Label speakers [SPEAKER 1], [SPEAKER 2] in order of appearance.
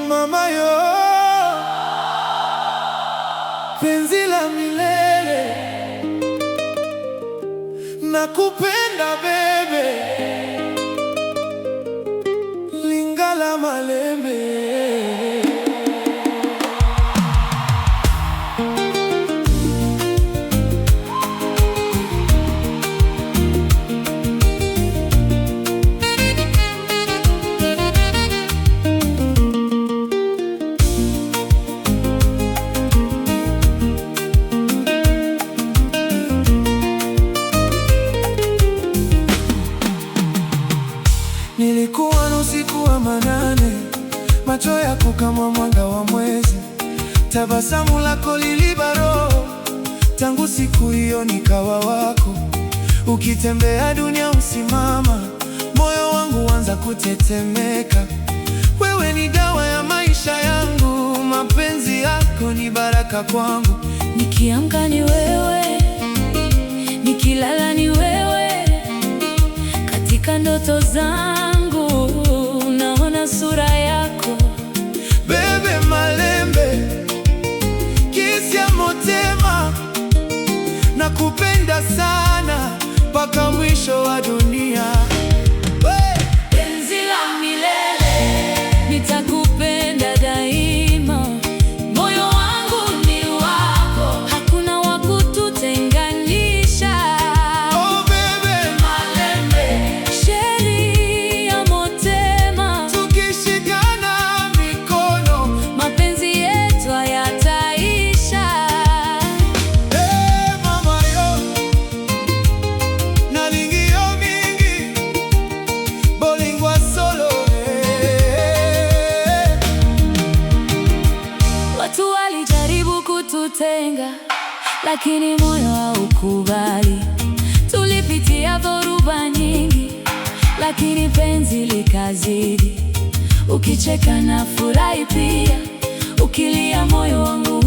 [SPEAKER 1] Mama yo, penzi la milele, nakupenda bebe, Lingala Malembe. Nilikuwa na usiku wa manane, macho yako kama mwanga wa mwezi, tabasamu lako liliba roho. Tangu siku hiyo nikawa wako, ukitembea dunia usimama, moyo wangu anza kutetemeka. Wewe ni dawa ya maisha yangu, mapenzi yako ni baraka kwangu.
[SPEAKER 2] Nikiamka ni wewe, nikilala ni wewe, katika ndoto zangu naona sura yako.
[SPEAKER 1] Bebe Malembe, kisi ya motema, nakupenda sana mpaka mwisho wa dunia.
[SPEAKER 2] Penzi la milele, nitakupenda daima, moyo wangu ni wako, hakuna wa kututenganisha.
[SPEAKER 1] Oh bebe
[SPEAKER 2] Malembe, sheri ya motema,
[SPEAKER 1] tukishikana mikono
[SPEAKER 2] mapenzi yetu hayataisha.
[SPEAKER 1] hey, mama yo, nalingio mingi bolingwa solo
[SPEAKER 2] Watu walijaribu kututenga, lakini moyo haukubali. Tulipitia dhoruba nyingi, lakini penzi likazidi. Ukicheka na furahi pia, ukilia moyo wangu